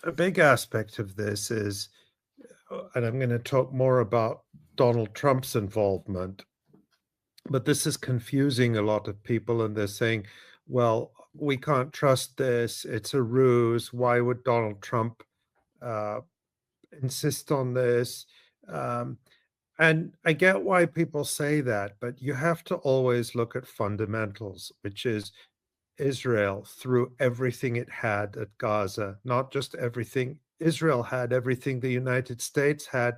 a big aspect of this is, and I'm going to talk more about Donald Trump's involvement, but this is confusing a lot of people, and they're saying, well, we can't trust this. It's a ruse. Why would Donald Trump uh, insist on this? Um, and I get why people say that, but you have to always look at fundamentals, which is Israel threw everything it had at Gaza, not just everything. Israel had everything the United States had,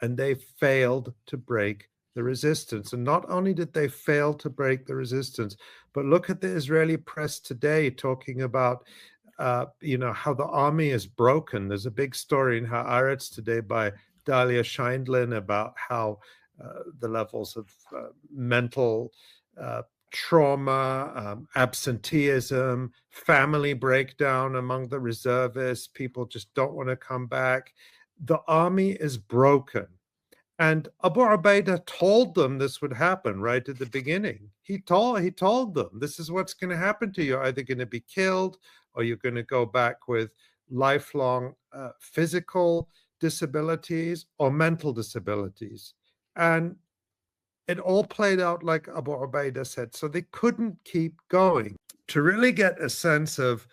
and they failed to break the resistance. And not only did they fail to break the resistance, but look at the Israeli press today talking about, how the army is broken. There's a big story in Haaretz today by Dalia Scheindlin about how the levels of mental uh, trauma, absenteeism, family breakdown among the reservists. People just don't want to come back. The army is broken. And Abu Ubaidah told them this would happen right at the beginning. He told them this is what's going to happen to you. You're either going to be killed or you're going to go back with lifelong physical disabilities or mental disabilities. And it all played out like Abu Ubaidah said. So they couldn't keep going. To really get a sense of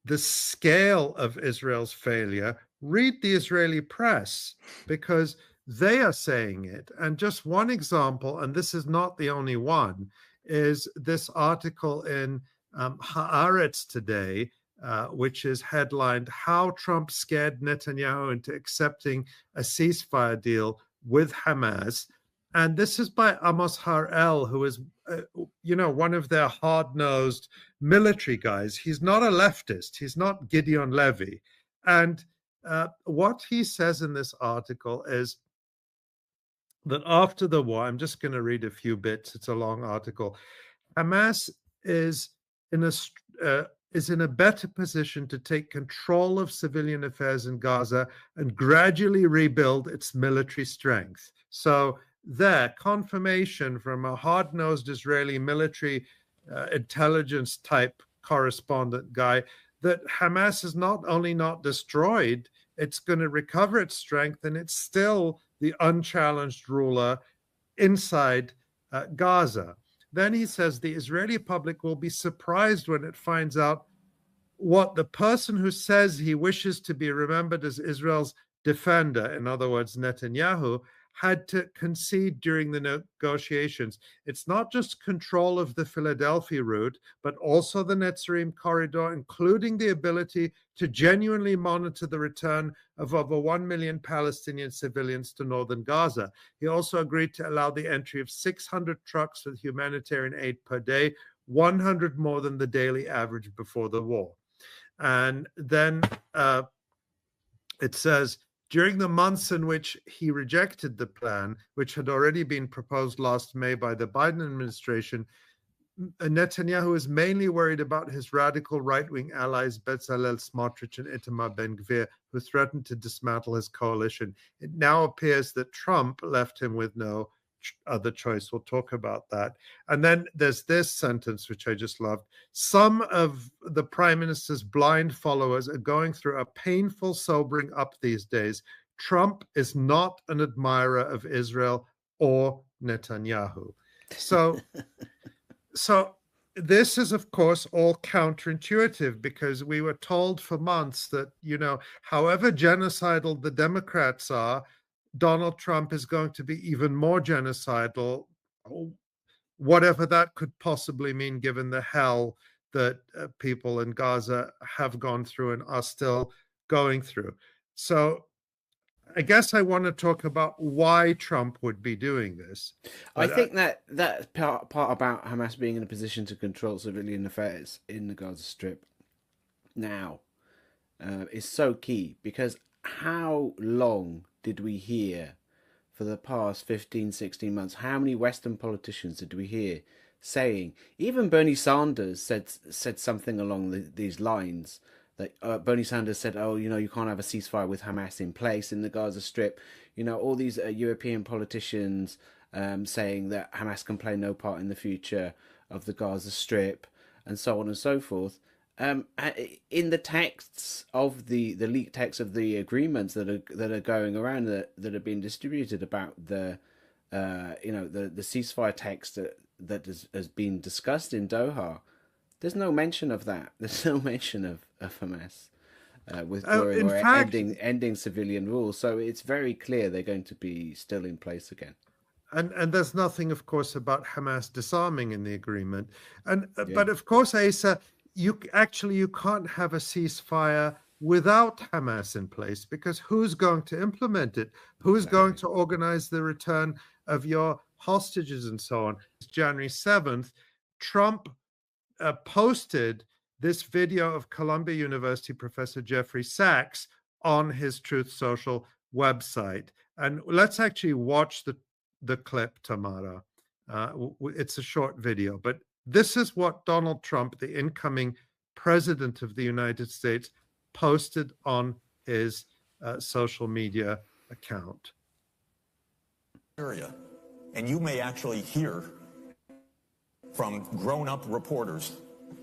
the scale of Israel's failure, read the Israeli press because they are saying it. And just one example, and this is not the only one, is this article in Haaretz today, which is headlined How Trump Scared Netanyahu into Accepting a Ceasefire Deal with Hamas. And this is by Amos Harel, who is, one of their hard-nosed military guys. He's not a leftist. He's not Gideon Levy. And what he says in this article is that after the war, I'm just going to read a few bits. It's a long article. Hamas is in a better position to take control of civilian affairs in Gaza and gradually rebuild its military strength. So there, confirmation from a hard-nosed Israeli military intelligence type correspondent guy that Hamas is not only not destroyed, it's going to recover its strength, and it's still the unchallenged ruler inside Gaza. Then he says the Israeli public will be surprised when it finds out what the person who says he wishes to be remembered as Israel's defender, in other words, Netanyahu, had to concede during the negotiations. It's not just control of the Philadelphia route, but also the Netzarim corridor, including the ability to genuinely monitor the return of over 1 million Palestinian civilians to northern Gaza. He also agreed to allow the entry of 600 trucks with humanitarian aid per day, 100 more than the daily average before the war. And then it says, during the months in which he rejected the plan, which had already been proposed last May by the Biden administration, Netanyahu is mainly worried about his radical right-wing allies Bezalel Smotrich and Itamar Ben-Gvir, who threatened to dismantle his coalition. It now appears that Trump left him with no other choice. We'll talk about that. And then there's this sentence, which I just loved. Some of the prime minister's blind followers are going through a painful sobering up these days. Trump is not an admirer of Israel or Netanyahu. So this is, of course, all counterintuitive because we were told for months that, however genocidal the Democrats are, Donald Trump is going to be even more genocidal, whatever that could possibly mean, given the hell that people in Gaza have gone through and are still going through. So I guess I want to talk about why Trump would be doing this. I think that part about Hamas being in a position to control civilian affairs in the Gaza Strip now is so key, because how long did we hear for the past 15, 16 months? How many Western politicians did we hear saying, even Bernie Sanders said something along these lines, that Bernie Sanders said, oh, you can't have a ceasefire with Hamas in place in the Gaza Strip. All these European politicians saying that Hamas can play no part in the future of the Gaza Strip, and so on and so forth. In the texts of the leaked texts of the agreements that are going around that are being distributed about the the ceasefire text has been discussed in Doha, there's no mention of that. There's no mention of Hamas withdrawing In or fact, ending civilian rule. So it's very clear they're going to be still in place again. and there's nothing, of course, about Hamas disarming in the agreement. And Yeah. but of course, Asa, you can't have a ceasefire without Hamas in place, because who's going to implement it? Who's going to organize the return of your hostages and so on? January 7th, Trump posted this video of Columbia University professor Jeffrey Sachs on his Truth Social website. And let's actually watch the clip, Tamara. It's a short video, but this is what Donald Trump, the incoming president of the United States, posted on his social media account. Syria, and you may actually hear from grown-up reporters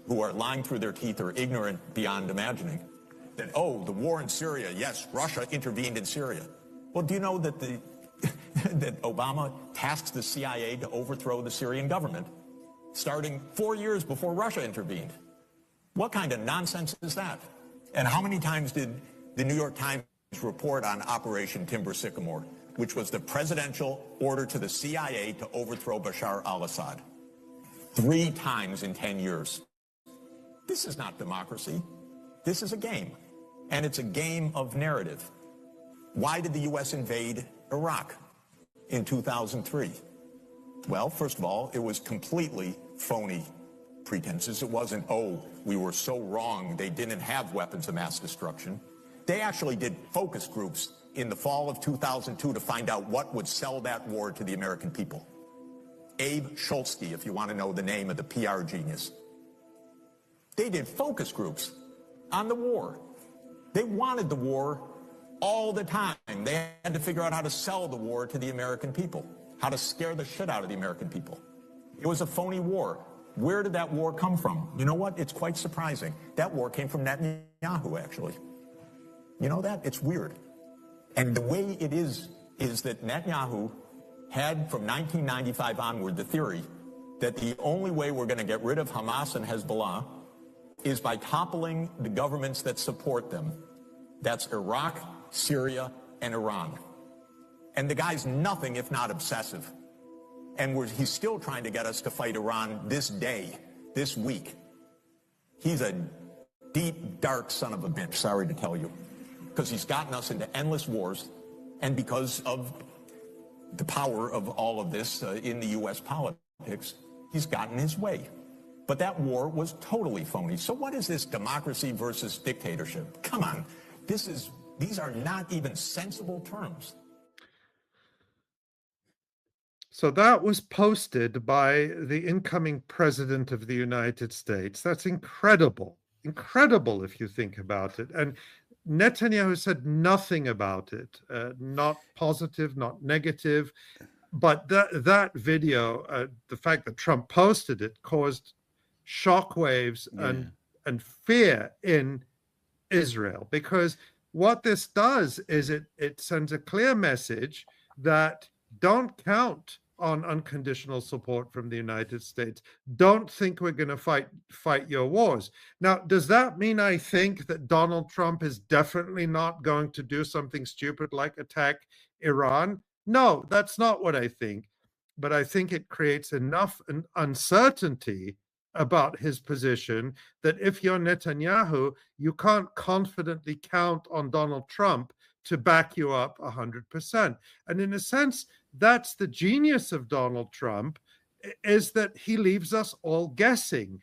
who are lying through their teeth or ignorant beyond imagining that, oh, the war in Syria, yes, Russia intervened in Syria. Well, do you know that that Obama tasked the CIA to overthrow the Syrian government, starting 4 years before Russia intervened? What kind of nonsense is that? And how many times did the New York Times report on Operation Timber Sycamore, which was the presidential order to the CIA to overthrow Bashar al-Assad? 3 times in 10 years. This is not democracy. This is a game. And it's a game of narrative. Why did the U.S. invade Iraq in 2003? Well, first of all, it was completely phony pretenses. It wasn't, oh, we were so wrong, they didn't have weapons of mass destruction. They actually did focus groups in the fall of 2002 to find out what would sell that war to the American people. Abe Schultzky, if you want to know the name of the PR genius. They did focus groups on the war. They wanted the war all the time. They had to figure out how to sell the war to the American people, how to scare the shit out of the American people. It was a phony war. Where did that war come from? You know what? It's quite surprising. That war came from Netanyahu, actually. You know that? It's weird. And the way it is that Netanyahu had, from 1995 onward, the theory that the only way we're going to get rid of Hamas and Hezbollah is by toppling the governments that support them. That's Iraq, Syria, and Iran. And the guy's nothing if not obsessive. And he's still trying to get us to fight Iran this day, this week. He's a deep, dark son of a bitch, sorry to tell you, because he's gotten us into endless wars, and because of the power of all of this in the U.S. politics, he's gotten his way. But that war was totally phony. So what is this democracy versus dictatorship? Come on. These are not even sensible terms. So that was posted by the incoming president of the United States. That's incredible. Incredible if you think about it. And Netanyahu said nothing about it, not positive, not negative. But that video, the fact that Trump posted it, caused shockwaves and fear in Israel, because what this does is it sends a clear message that don't count on unconditional support from the United States. Don't think we're going to fight your wars. Now, does that mean I think that Donald Trump is definitely not going to do something stupid like attack Iran? No, that's not what I think. But I think it creates enough uncertainty about his position that if you're Netanyahu, you can't confidently count on Donald Trump to back you up 100%. And in a sense, that's the genius of Donald Trump, is that he leaves us all guessing.